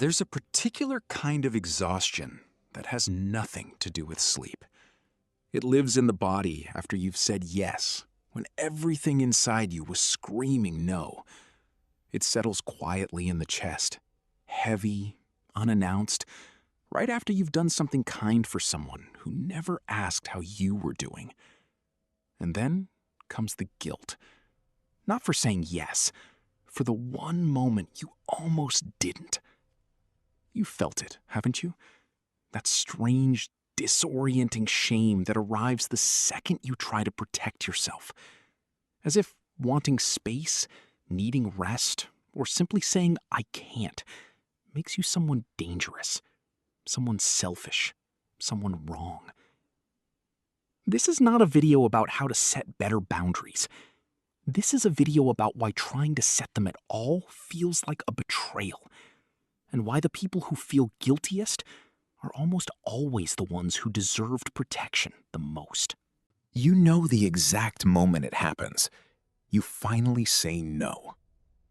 There's a particular kind of exhaustion that has nothing to do with sleep. It lives in the body after you've said yes, when everything inside you was screaming no. It settles quietly in the chest, heavy, unannounced, right after you've done something kind for someone who never asked how you were doing. And then comes the guilt. Not for saying yes, for the one moment you almost didn't. You felt it, haven't you? That strange, disorienting shame that arrives the second you try to protect yourself. As if wanting space, needing rest, or simply saying, "I can't," makes you someone dangerous, someone selfish, someone wrong. This is not a video about how to set better boundaries. This is a video about why trying to set them at all feels like a betrayal, and why the people who feel guiltiest are almost always the ones who deserved protection the most. You know the exact moment it happens. You finally say no.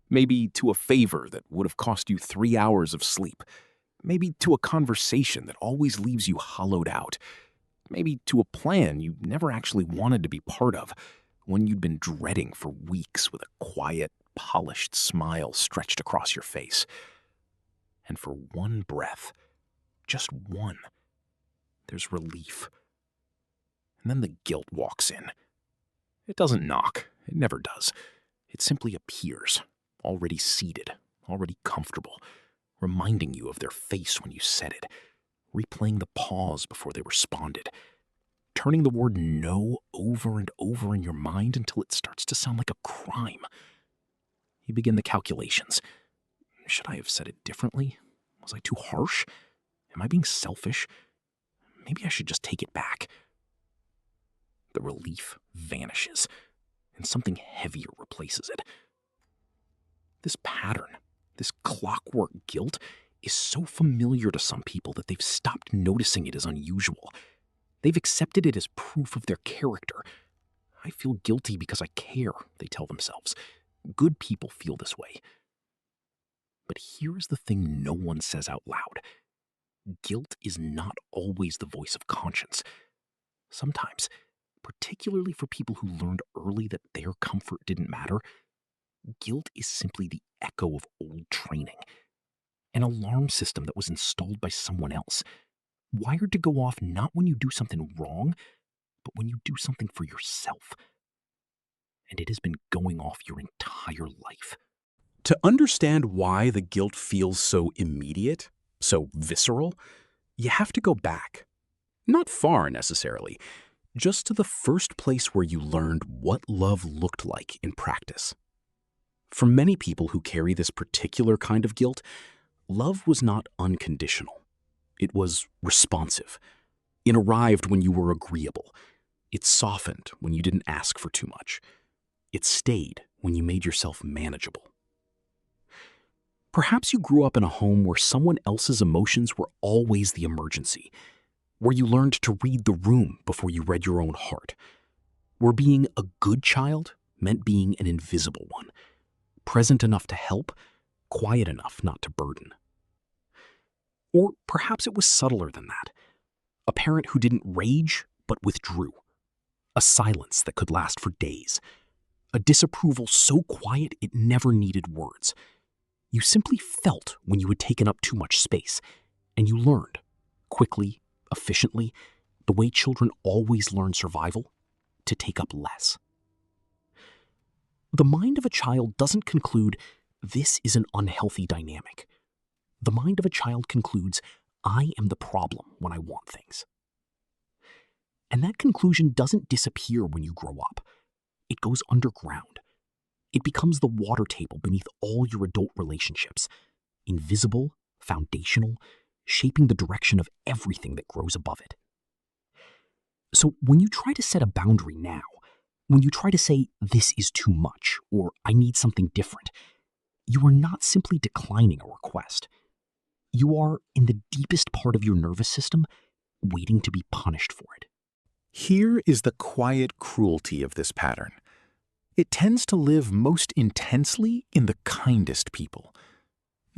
Maybe to a favor that would have cost you 3 hours of sleep. Maybe to a conversation that always leaves you hollowed out. Maybe to a plan you never actually wanted to be part of, one you'd been dreading for weeks with a quiet, polished smile stretched across your face. And for one breath, just one, there's relief. And then the guilt walks in. It doesn't knock. It never does. It simply appears, already seated, already comfortable, reminding you of their face when you said it, replaying the pause before they responded, turning the word no over and over in your mind until it starts to sound like a crime. You begin the calculations. Should I have said it differently? Was I too harsh? Am I being selfish? Maybe I should just take it back. The relief vanishes, and something heavier replaces it. This pattern, this clockwork guilt, is so familiar to some people that they've stopped noticing it as unusual. They've accepted it as proof of their character. I feel guilty because I care, they tell themselves. Good people feel this way. But here's the thing no one says out loud. Guilt is not always the voice of conscience. Sometimes, particularly for people who learned early that their comfort didn't matter, guilt is simply the echo of old training. An alarm system that was installed by someone else, wired to go off not when you do something wrong, but when you do something for yourself. And it has been going off your entire life. To understand why the guilt feels so immediate, so visceral, you have to go back. Not far necessarily, just to the first place where you learned what love looked like in practice. For many people who carry this particular kind of guilt, love was not unconditional. It was responsive. It arrived when you were agreeable. It softened when you didn't ask for too much. It stayed when you made yourself manageable. Perhaps you grew up in a home where someone else's emotions were always the emergency, where you learned to read the room before you read your own heart, where being a good child meant being an invisible one, present enough to help, quiet enough not to burden. Or perhaps it was subtler than that. A parent who didn't rage but withdrew. A silence that could last for days. A disapproval so quiet it never needed words. You simply felt when you had taken up too much space, and you learned, quickly, efficiently, the way children always learn survival, to take up less. The mind of a child doesn't conclude, this is an unhealthy dynamic. The mind of a child concludes, I am the problem when I want things. And that conclusion doesn't disappear when you grow up. It goes underground. It becomes the water table beneath all your adult relationships, invisible, foundational, shaping the direction of everything that grows above it. So when you try to set a boundary now, when you try to say, this is too much, or I need something different, you are not simply declining a request. You are, in the deepest part of your nervous system, waiting to be punished for it. Here is the quiet cruelty of this pattern. It tends to live most intensely in the kindest people.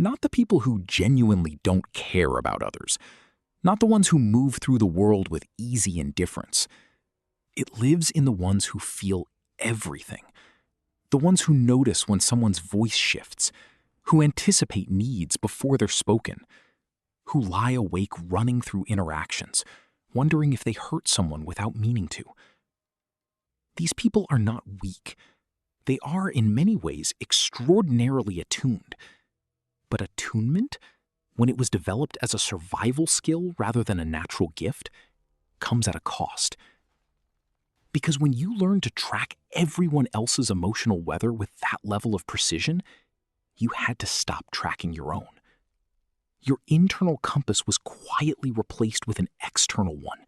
Not the people who genuinely don't care about others. Not the ones who move through the world with easy indifference. It lives in the ones who feel everything. The ones who notice when someone's voice shifts, who anticipate needs before they're spoken, who lie awake running through interactions, wondering if they hurt someone without meaning to. These people are not weak. They are, in many ways, extraordinarily attuned. But attunement, when it was developed as a survival skill rather than a natural gift, comes at a cost. Because when you learn to track everyone else's emotional weather with that level of precision, you had to stop tracking your own. Your internal compass was quietly replaced with an external one.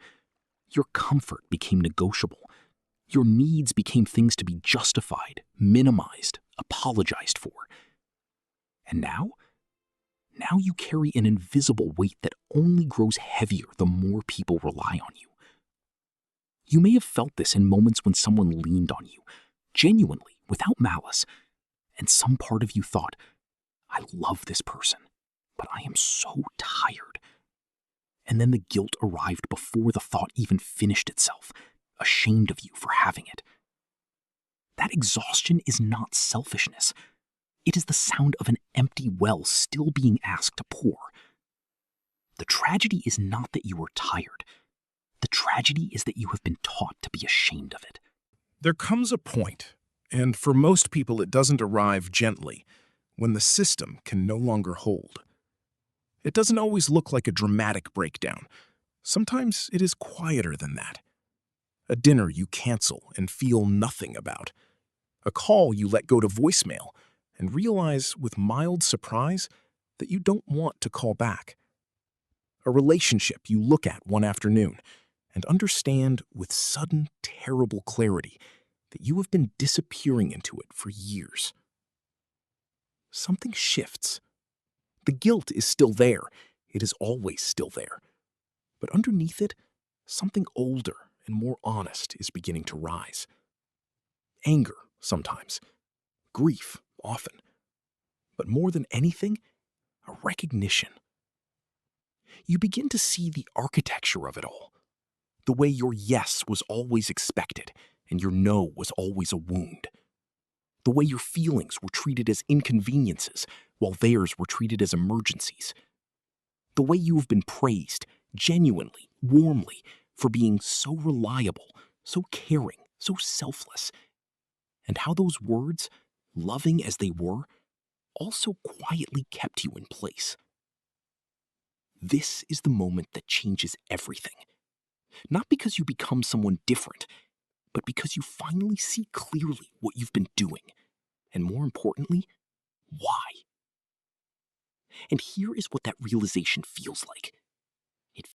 Your comfort became negotiable. Your needs became things to be justified, minimized, apologized for. And now you carry an invisible weight that only grows heavier the more people rely on you. You may have felt this in moments when someone leaned on you, genuinely, without malice, and some part of you thought, I love this person, but I am so tired. And then the guilt arrived before the thought even finished itself, ashamed of you for having it. That exhaustion is not selfishness. It is the sound of an empty well still being asked to pour. The tragedy is not that you are tired. The tragedy is that you have been taught to be ashamed of it. There comes a point, and for most people it doesn't arrive gently, when the system can no longer hold. It doesn't always look like a dramatic breakdown. Sometimes it is quieter than that. A dinner you cancel and feel nothing about. A call you let go to voicemail and realize with mild surprise that you don't want to call back. A relationship you look at one afternoon and understand with sudden, terrible clarity that you have been disappearing into it for years. Something shifts. The guilt is still there. It is always still there. But underneath it, something older and more honest is beginning to rise. Anger, sometimes. Grief, often. But more than anything, a recognition. You begin to see the architecture of it all. The way your yes was always expected and your no was always a wound. The way your feelings were treated as inconveniences while theirs were treated as emergencies. The way you have been praised, genuinely, warmly, for being so reliable, so caring, so selfless. And how those words, loving as they were, also quietly kept you in place. This is the moment that changes everything. Not because you become someone different, but because you finally see clearly what you've been doing, and more importantly, why. And here is what that realization feels like.